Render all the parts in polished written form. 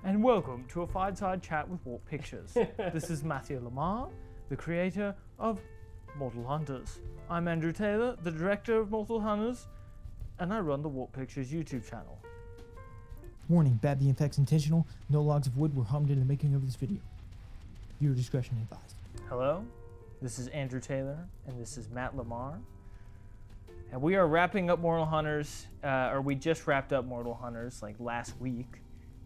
and welcome to a Fireside chat with Warp Pictures. This is Matthew Lamar, the creator of Mortal Hunters. I'm Andrew Taylor, the director of Mortal Hunters, and I run the Warp Pictures YouTube channel. Warning, bad the effects intentional. No logs of wood were harmed in the making of this video. Viewer discretion advised. Hello, this is Andrew Taylor, and this is Matt Lamar. And we are wrapping up Mortal Hunters, or we just wrapped up Mortal Hunters like last week.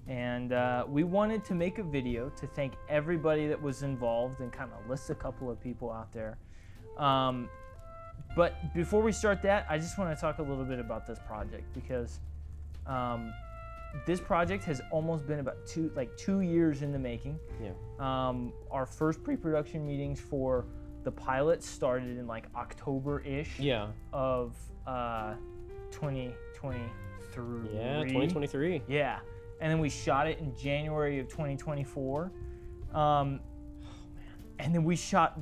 And we wanted to make a video to thank everybody that was involved and kind of list a couple of people out there. But before we start that, I just want to talk a little bit about this project because this project has almost been about 2 years in the making. Yeah. Our first pre-production meetings for the pilot started in like October-ish of 2023. Yeah, 2023. Yeah. And then we shot it in January of 2024. And then we shot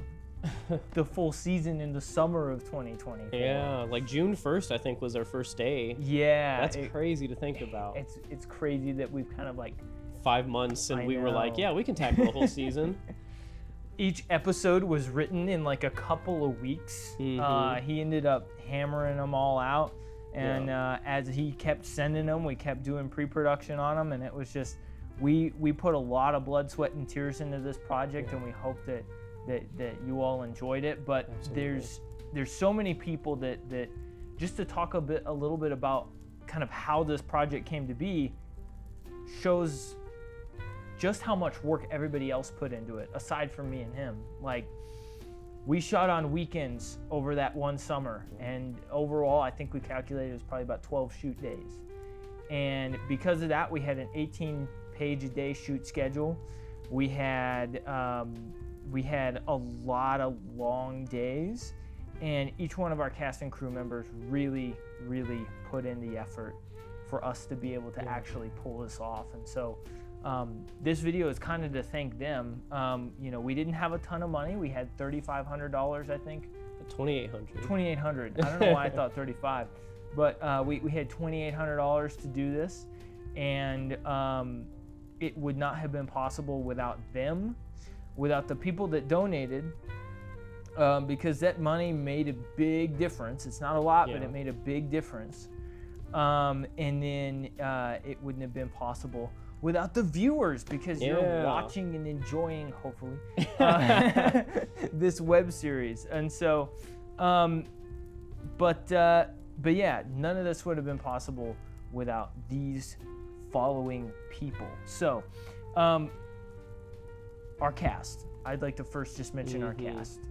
the full season in the summer of 2024. Yeah, like June 1st, I think, was our first day. Yeah. That's crazy to think about. It's crazy that we've kind of like 5 months and we were like, know. yeah, we can tackle the whole season. Each episode was written in like a couple of weeks. Mm-hmm. He ended up hammering them all out. And as he kept sending them, we kept doing pre-production on them. And it was just, we put a lot of blood, sweat, and tears into this project. And we hope that you all enjoyed it. But Absolutely. there's so many people that just to talk a little bit about kind of how this project came to be shows just how much work everybody else put into it, aside from me and him. Like, we shot on weekends over that one summer, and overall, I think we calculated it was probably about 12 shoot days. And because of that, we had an 18-page-a-day shoot schedule. We had a lot of long days, and each one of our cast and crew members really, really put in the effort for us to be able to actually pull this off. And so this video is kind of to thank them. We didn't have a ton of money. We had $3,500, I think. 2,800. 2,800. I don't know why I thought 35, but we had $2,800 to do this, and it would not have been possible without them, without the people that donated, because that money made a big difference. It's not a lot, but it made a big difference. And then it wouldn't have been possible without the viewers, because you're watching and enjoying, hopefully, this web series. And so, but yeah, none of this would have been possible without these following people. So, our cast. I'd like to first just mention our cast.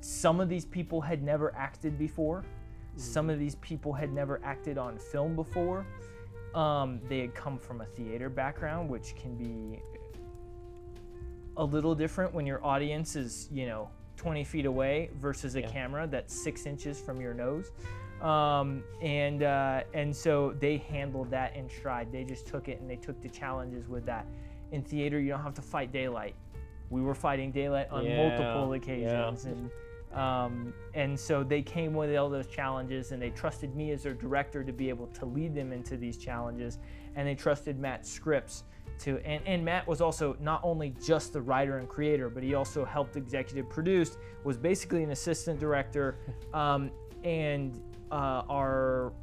Some of these people had never acted before. Some of these people had never acted on film before. They had come from a theater background, which can be a little different when your audience is, 20 feet away versus a camera that's 6 inches from your nose. And so they handled that in stride. They just took it and they took the challenges with that. In theater, you don't have to fight daylight. We were fighting daylight on multiple occasions. And so they came with all those challenges, and they trusted me as their director to be able to lead them into these challenges, and they trusted Matt's scripts to, and Matt was also not only just the writer and creator, but he also helped executive produce, was basically an assistant director, and our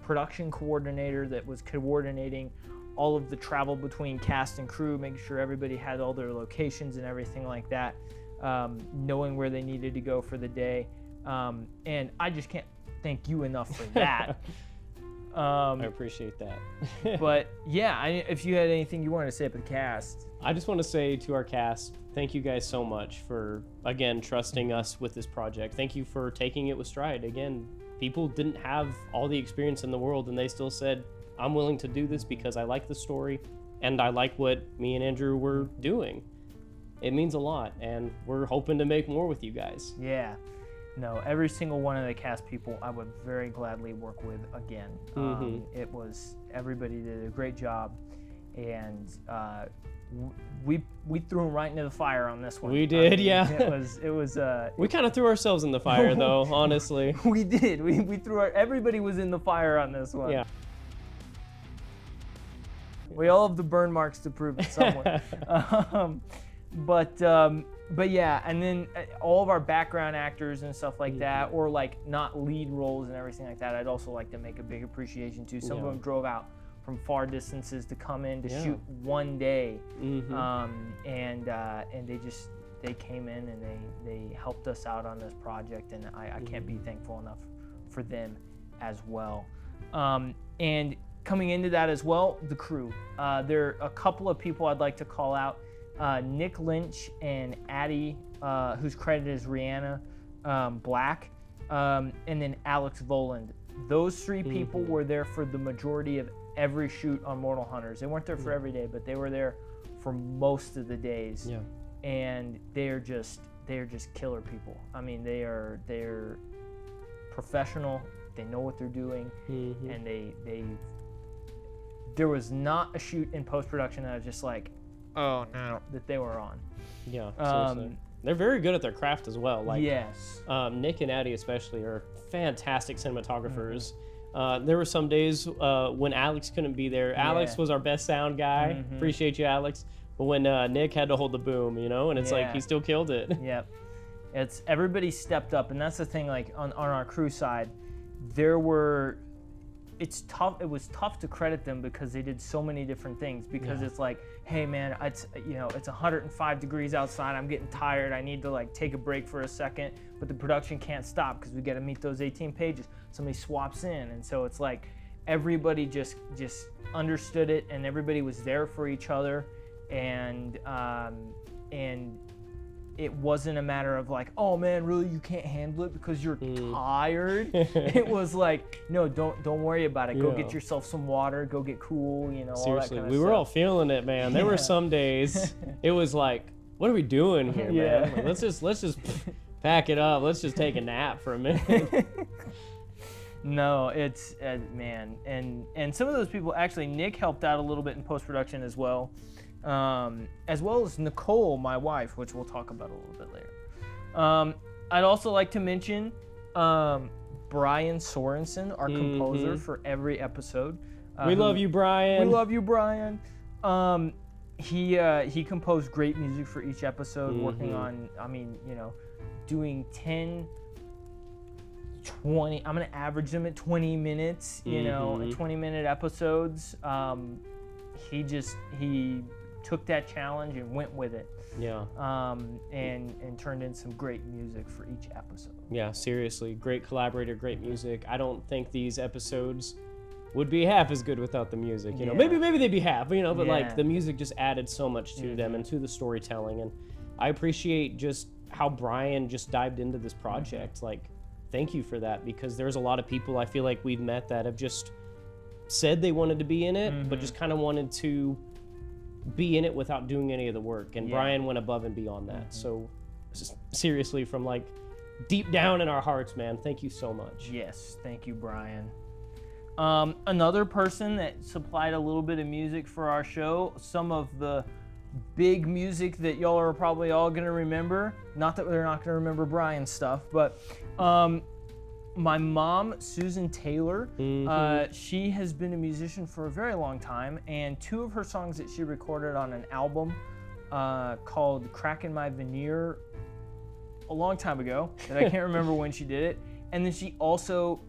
production coordinator that was coordinating all of the travel between cast and crew, making sure everybody had all their locations and everything like that. Knowing where they needed to go for the day. And I just can't thank you enough for that. I appreciate that. But yeah, if you had anything you wanted to say about the cast. I just want to say to our cast, thank you guys so much for, again, trusting us with this project. Thank you for taking it with stride. Again, people didn't have all the experience in the world, and they still said, I'm willing to do this because I like the story and I like what me and Andrew were doing. It means a lot, and we're hoping to make more with you guys. Yeah. No, every single one of the cast people I would very gladly work with again. Everybody did a great job, and we threw them right into the fire on this one. We did, yeah. It was. We kind of threw ourselves in the fire, though, honestly. We did. We threw everybody was in the fire on this one. Yeah. We all have the burn marks to prove it somewhere. But yeah, and then all of our background actors and stuff like that, or like not lead roles and everything like that, I'd also like to make a big appreciation to. Some of them drove out from far distances to come in to shoot one day, and they came in and they helped us out on this project, and I can't be thankful enough for them as well. And coming into that as well, the crew. There are a couple of people I'd like to call out. Nick Lynch and Addie, who's credited as Rihanna Black, and then Alex Voland. Those three people were there for the majority of every shoot on Mortal Hunters. They weren't there for every day, but they were there for most of the days. Yeah. And they're just killer people. I mean, they're professional. They know what they're doing, and there was not a shoot in post-production that I was just like, oh no, that they were on. Yeah, seriously. They're very good at their craft as well. Like, yes. Nick and Addie especially are fantastic cinematographers. There were some days when Alex couldn't be there. Alex was our best sound guy. Appreciate you, Alex. But when Nick had to hold the boom, and it's like he still killed it. Yep. It's everybody stepped up, and that's the thing. Like on our crew side, it's tough. It was tough to credit them because they did so many different things. Because it's like, hey man, it's 105 degrees outside. I'm getting tired. I need to like take a break for a second. But the production can't stop because we got to meet those 18 pages. Somebody swaps in, and so it's like everybody just understood it, and everybody was there for each other, and it wasn't a matter of like, oh man, really you can't handle it because you're tired. It was like, no, don't worry about it. Go get yourself some water. Go get cool. Seriously, all that kind of we were all feeling it, man. There were some days it was like, what are we doing here, man? Like, let's just pack it up. Let's just take a nap for a minute. No, it's man, and some of those people actually, Nick helped out a little bit in post production as well as Nicole, my wife, which we'll talk about a little bit later. I'd also like to mention Brian Sorensen, our composer for every episode. We love you, Brian. We love you, Brian. He composed great music for each episode, working on, doing 10, 20, I'm going to average them at 20 minutes, 20-minute episodes. He took that challenge and went with it. Yeah. And turned in some great music for each episode. Yeah, seriously. Great collaborator, great music. I don't think these episodes would be half as good without the music. Maybe they'd be half, but like the music just added so much to them and to the storytelling. And I appreciate just how Brian just dived into this project. Like, thank you for that, because there's a lot of people I feel like we've met that have just said they wanted to be in it, but just kind of wanted to be in it without doing any of the work. And Brian went above and beyond that. So just seriously, from like deep down in our hearts, man, thank you so much. Yes, thank you, Brian. Another person that supplied a little bit of music for our show, some of the big music that y'all are probably all going to remember. Not that they're not going to remember Brian's stuff, but my mom, Susan Taylor, she has been a musician for a very long time, and two of her songs that she recorded on an album called Crackin' My Veneer a long time ago, that I can't remember when she did it. And then she also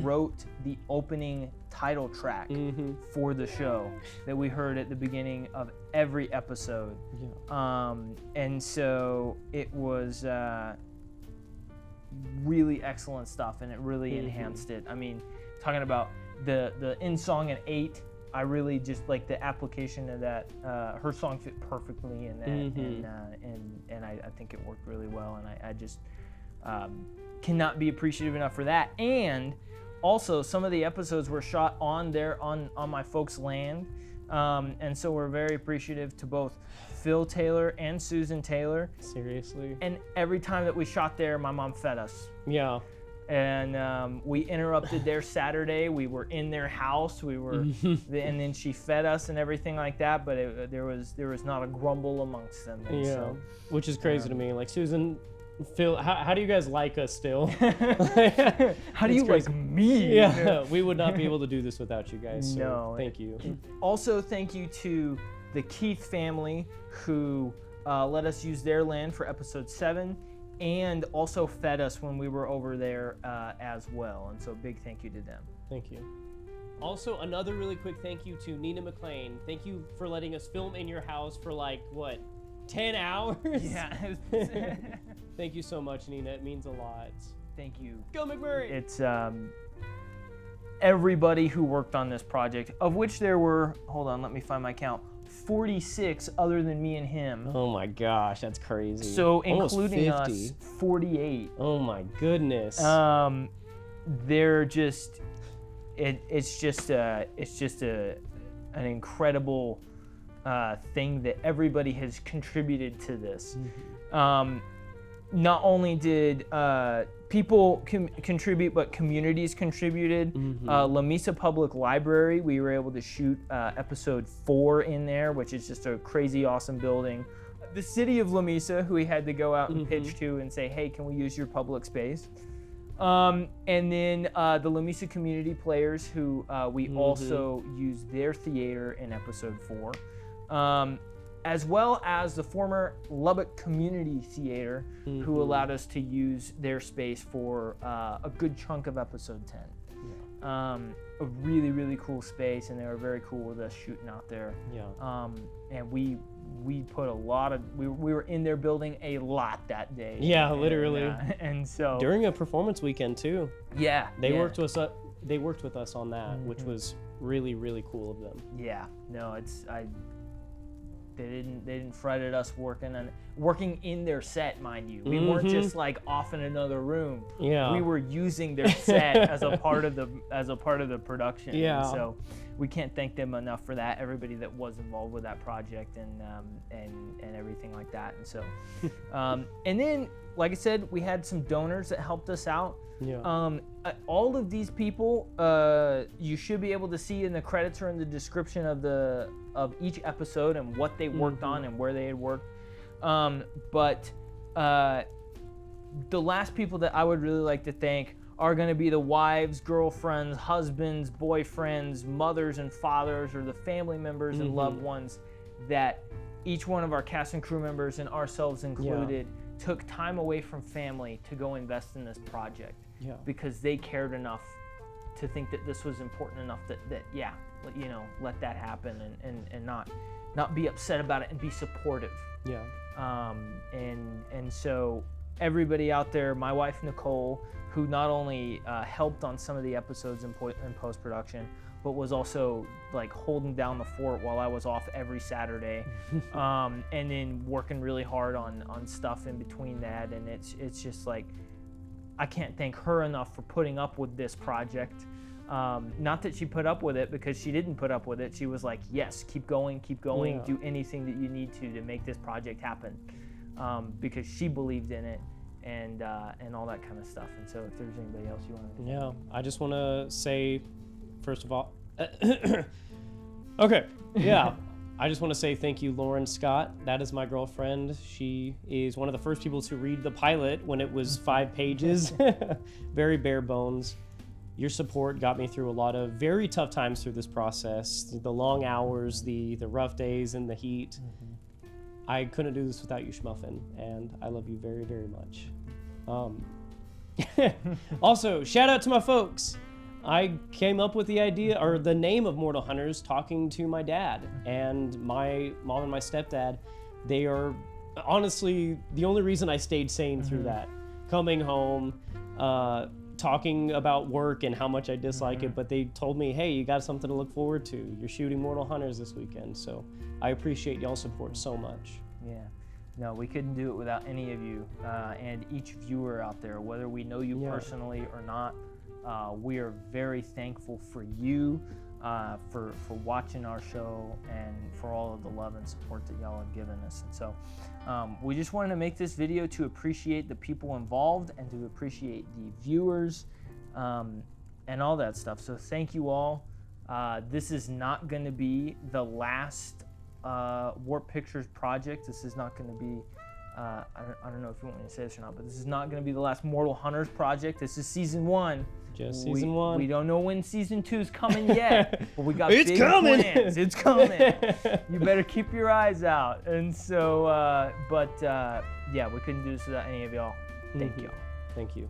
wrote the opening title track for the show that we heard at the beginning of every episode. And so it was really excellent stuff, and it really enhanced it. I mean, talking about the end song at 8, I really just like the application of that. Her song fit perfectly in that, and I think it worked really well, and I just cannot be appreciative enough for that. And also, some of the episodes were shot on my folks' land, and so we're very appreciative to both Phil Taylor and Susan Taylor. Seriously. And every time that we shot there, my mom fed us. Yeah. And we interrupted their Saturday. We were in their house. And then she fed us and everything like that. But there was not a grumble amongst them. And so, which is crazy to me. Like, Susan Phil, how do you guys like us still? How do you like me? Yeah, we would not be able to do this without you guys. So No. thank you. Also, thank you to the Keith family who let us use their land for episode 7 and also fed us when we were over there as well. And so big thank you to them. Thank you. Also, another really quick thank you to Nina McLean. Thank you for letting us film in your house for like, what, 10 hours? Yeah. Thank you so much, Nina. It means a lot. Thank you. Go McMurray! It's everybody who worked on this project, of which there were, hold on, let me find my count, 46 other than me and him. Oh my gosh, that's crazy. So Almost including 50. us, 48. Oh my goodness. They're just, it's just an incredible thing that everybody has contributed to this. Not only did people contribute, but communities contributed. Lamesa Public Library, we were able to shoot episode 4 in there, which is just a crazy awesome building. The city of Lamesa, who we had to go out and pitch to and say, hey, can we use your public space? And then the Lamesa Community Players, who we also used their theater in episode 4. As well as the former Lubbock Community Theater, who allowed us to use their space for a good chunk of episode 10. Yeah. A really, really cool space, and they were very cool with us shooting out there. Yeah. And we put a lot of, we were in their building a lot that day. Yeah, literally. And so during a performance weekend too. Yeah. They worked with us. They worked with us on that, which was really, really cool of them. Yeah. No, They didn't fret at us working in their set, mind you. We weren't just like off in another room. Yeah. We were using their set as a part of the production. Yeah. And so we can't thank them enough for that. Everybody that was involved with that project and everything like that. And so, and then like I said, we had some donors that helped us out. Yeah. All of these people, you should be able to see in the credits or in the description of each episode and what they worked on and where they had worked. But the last people that I would really like to thank are going to be the wives, girlfriends, husbands, boyfriends, mothers and fathers, or the family members and loved ones that each one of our cast and crew members, and ourselves included, took time away from family to go invest in this project. Yeah. Because they cared enough to think that this was important enough that let that happen and not be upset about it and be supportive. Yeah. And so everybody out there, my wife Nicole, who not only helped on some of the episodes in post-production, but was also like holding down the fort while I was off every Saturday, and then working really hard on stuff in between that. And it's just like, I can't thank her enough for putting up with this project. Not that she put up with it, because she didn't put up with it. She was like, yes, keep going, do anything that you need to make this project happen, because she believed in it and all that kind of stuff. And so if there's anybody else you want to... Yeah, I just want to say, first of all, okay, yeah. I just want to say thank you, Lauren Scott. That is my girlfriend. She is one of the first people to read the pilot when it was 5 pages. Very bare bones. Your support got me through a lot of very tough times through this process. The long hours, the rough days, and the heat. I couldn't do this without you, Schmuffin, and I love you very, very much. Also, shout out to my folks. I came up with the idea, or the name of Mortal Hunters, talking to my dad and my mom and my stepdad. They are honestly the only reason I stayed sane through that. Coming home, talking about work and how much I dislike it, but they told me, hey, you got something to look forward to. You're shooting Mortal Hunters this weekend. So I appreciate y'all's support so much. Yeah. No, we couldn't do it without any of you and each viewer out there, whether we know you personally or not. We are very thankful for you, for watching our show, and for all of the love and support that y'all have given us. And so we just wanted to make this video to appreciate the people involved and to appreciate the viewers and all that stuff. So thank you all. This is not going to be the last Warp Pictures project. This is not going to be I don't know if you want me to say this or not, but this is not going to be the last Mortal Hunters project. This is season 1. Just season 1. We don't know when season 2 is coming yet, but we got It's big coming. plans. It's coming. You better keep your eyes out. And so, yeah, we couldn't do this without any of y'all. Thank y'all. Thank you.